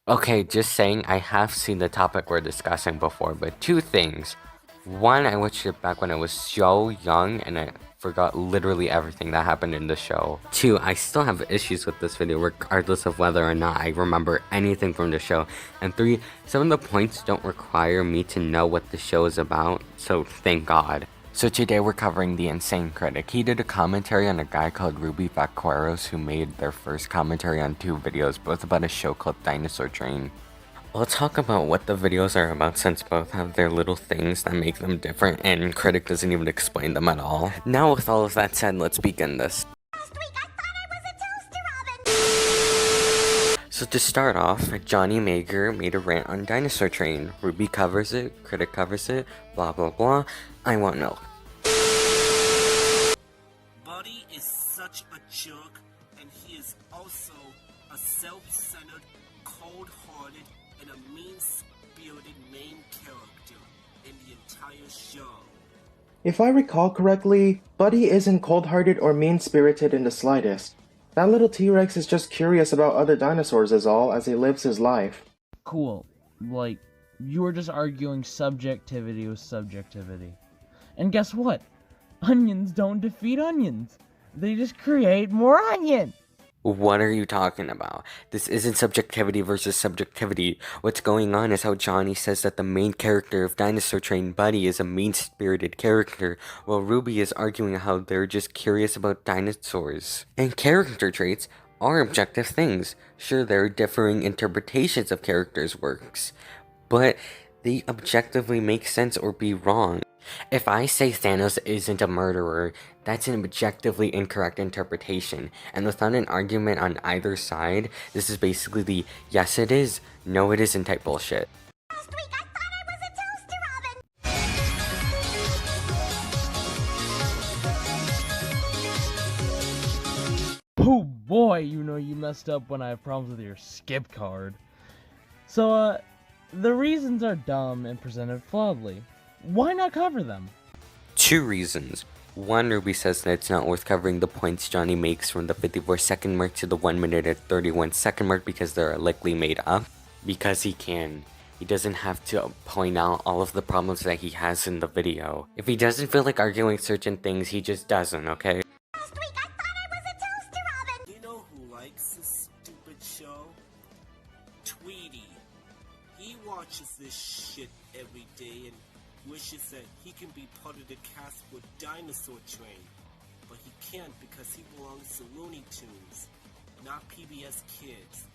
Okay, just saying, I have seen the topic we're discussing before, but two things. One, I watched it back when I was so young and I forgot literally everything that happened in the show. Two, I still have issues with this video regardless of whether or not I remember anything from the show. And three, some of the points don't require me to know what the show is about, so thank God. So today we're covering The Insane Critic. He did a commentary on a guy called Ruby Vaqueros who made their first commentary on two videos, both about a show called Dinosaur Train. We'll talk about what the videos are about since both have their little things that make them different and Critic doesn't even explain them at all. Now with all of that said, let's begin this. Last week I thought I was a toaster oven! So to start off, Johnny Mager made a rant on Dinosaur Train. Ruby covers it, Critic covers it, blah blah blah. I won't know. Buddy is such a jerk, and he is also a self-centered, cold-hearted, and a mean-spirited main character in the entire show. If I recall correctly, Buddy isn't cold-hearted or mean-spirited in the slightest. That little T-Rex is just curious about other dinosaurs is all, as he lives his life. Cool. Like, you were just arguing subjectivity with subjectivity. And guess what? Onions don't defeat onions. They just create more onion. What are you talking about? This isn't subjectivity versus subjectivity. What's going on is how Johnny says that the main character of Dinosaur Train, Buddy, is a mean-spirited character, while Ruby is arguing how they're just curious about dinosaurs. And character traits are objective things. Sure, there are differing interpretations of characters' works, but they objectively make sense or be wrong. If I say Thanos isn't a murderer, that's an objectively incorrect interpretation, and without an argument on either side, this is basically the yes it is, no it isn't type bullshit. Last week I thought I was a toaster oven! Oh boy, you know you messed up when I have problems with your skip card. So, the reasons are dumb and presented flawedly. Why not cover them? Two reasons. One, Ruby says that it's not worth covering the points Johnny makes from the 54-second mark to the 1 minute and 31-second mark because they're likely made up. Because he can. He doesn't have to point out all of the problems that he has in the video. If he doesn't feel like arguing certain things, he just doesn't, okay? Last week I thought I was a toaster oven! You know who likes this stupid show? Tweety. He watches this shit every day and wishes that he can be part of the cast for Dinosaur Train, but he can't because he belongs to Looney Tunes, not PBS Kids,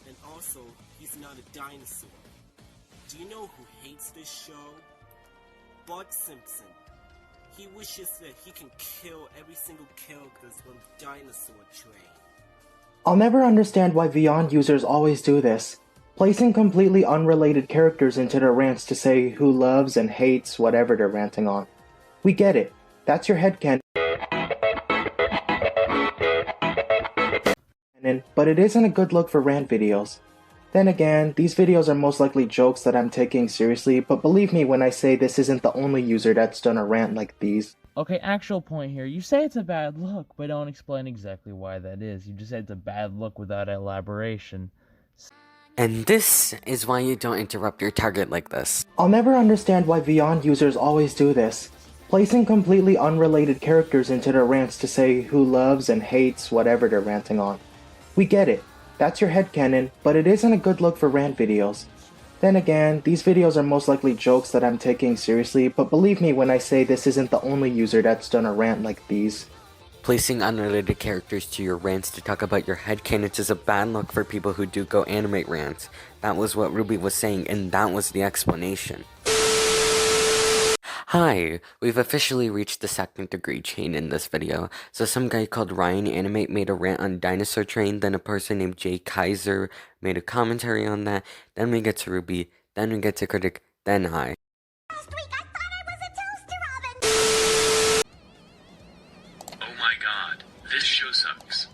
and also he's not a dinosaur. Do you know who hates this show? Bart Simpson. He wishes that he can kill every single character from Dinosaur Train. I'll never understand why Beyond users always do this, placing completely unrelated characters into their rants to say who loves and hates whatever they're ranting on. We get it. That's your headcanon, but it isn't a good look for rant videos. Then again, these videos are most likely jokes that I'm taking seriously, but believe me when I say this isn't the only user that's done a rant like these. Okay, actual point here. You say it's a bad look, but don't explain exactly why that is. You just say it's a bad look without elaboration. And this is why you don't interrupt your target like this. I'll never understand why Beyond users always do this, placing completely unrelated characters into their rants to say who loves and hates whatever they're ranting on. We get it. That's your headcanon, but it isn't a good look for rant videos. Then again, these videos are most likely jokes that I'm taking seriously, but believe me when I say this isn't the only user that's done a rant like these. Placing unrelated characters to your rants to talk about your headcanons is a bad look for people who do go animate rants. That was what Ruby was saying, and that was the explanation. Hi, we've officially reached the second degree chain in this video. So some guy called Ryan Animate made a rant on Dinosaur Train, then a person named Jay Kaiser made a commentary on that, then we get to Ruby, then we get to Critic, then I. Last week I thought I was a toaster oven! Oh my god, this show sucks.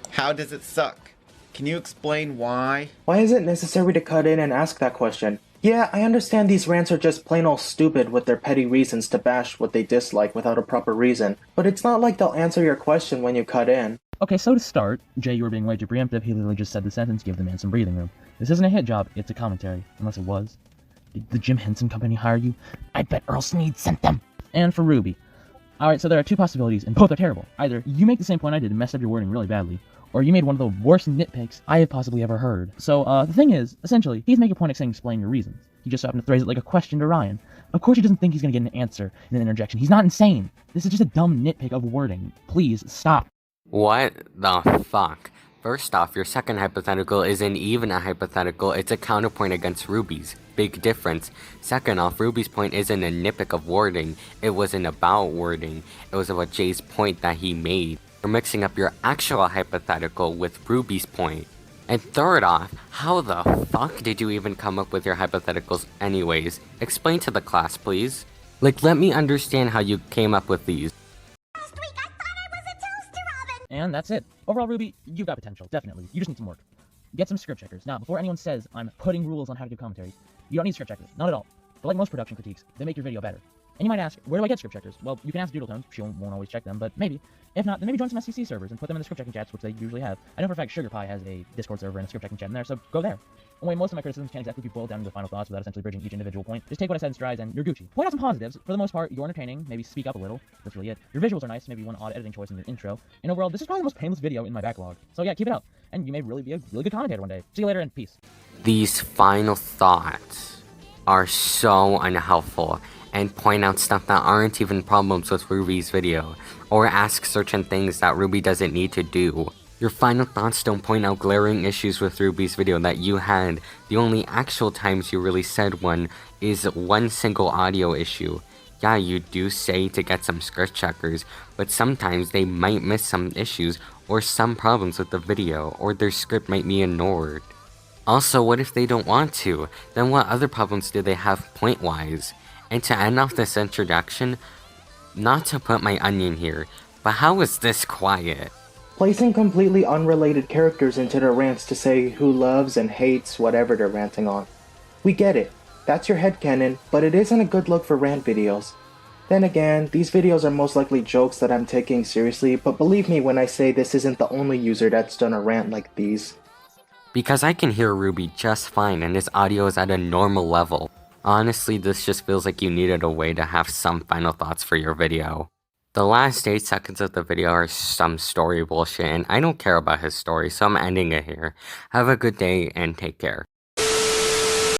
How does it suck? Can you explain why? Why is it necessary to cut in and ask that question? Yeah, I understand these rants are just plain old stupid with their petty reasons to bash what they dislike without a proper reason, but it's not like they'll answer your question when you cut in. Okay, so to start, Jay, you were being way too preemptive. He literally just said the sentence, give the man some breathing room. This isn't a hit job, it's a commentary. Unless it was. Did the Jim Henson Company hire you? I bet Earl Sneed sent them! And for Ruby. Alright, so there are two possibilities, and both are terrible. Either you make the same point I did and messed up your wording really badly, or you made one of the worst nitpicks I have possibly ever heard. So, the thing is, essentially, he's making a point of saying explain your reasons. He just happened to phrase it like a question to Ryan. Of course he doesn't think he's gonna get an answer in an interjection. He's not insane. This is just a dumb nitpick of wording. Please, stop. What the fuck? First off, your second hypothetical isn't even a hypothetical, it's a counterpoint against Ruby's. Big difference. Second off, Ruby's point isn't a nitpick of wording, it wasn't about wording, it was about Jay's point that he made. You're mixing up your actual hypothetical with Ruby's point. And third off, how the fuck did you even come up with your hypotheticals anyways? Explain to the class, please. Like, let me understand how you came up with these. Last week I thought I was a toaster oven. And that's it. Overall, Ruby, you've got potential, definitely. You just need some work. Get some script checkers. Now, before anyone says I'm putting rules on how to do commentary, you don't need script checkers. Not at all. But like most production critiques, they make your video better. And you might ask, where do I get script checkers? Well, you can ask Doodletones. She won't always check them, but maybe. If not, then maybe join some SCC servers and put them in the script checking chats, which they usually have. I know for a fact Sugar Pie has a Discord server and a script checking chat in there, so go there. And when most of my criticisms can't exactly be boiled down into final thoughts without essentially bridging each individual point, just take what I said in strides and you're Gucci. Point out some positives. For the most part, you're entertaining, maybe speak up a little. That's really it. Your visuals are nice, maybe one odd editing choice in your intro. And overall, this is probably the most painless video in my backlog. So yeah, keep it up. And you may really be a really good commentator one day. See you later and peace. These final thoughts are so unhelpful and point out stuff that aren't even problems with Ruby's video, or ask certain things that Ruby doesn't need to do. Your final thoughts don't point out glaring issues with Ruby's video that you had. The only actual times you really said one is one single audio issue. Yeah, you do say to get some script checkers, but sometimes they might miss some issues or some problems with the video, or their script might be ignored. Also, what if they don't want to? Then what other problems do they have point-wise? And to end off this introduction, not to put my onion here, but how is this quiet? Placing completely unrelated characters into their rants to say who loves and hates whatever they're ranting on. We get it. That's your headcanon, but it isn't a good look for rant videos. Then again, these videos are most likely jokes that I'm taking seriously, but believe me when I say this isn't the only user that's done a rant like these. Because I can hear Ruby just fine and his audio is at a normal level. Honestly, this just feels like you needed a way to have some final thoughts for your video. The last 8 seconds of the video are some story bullshit and I don't care about his story, so I'm ending it here. Have a good day and take care.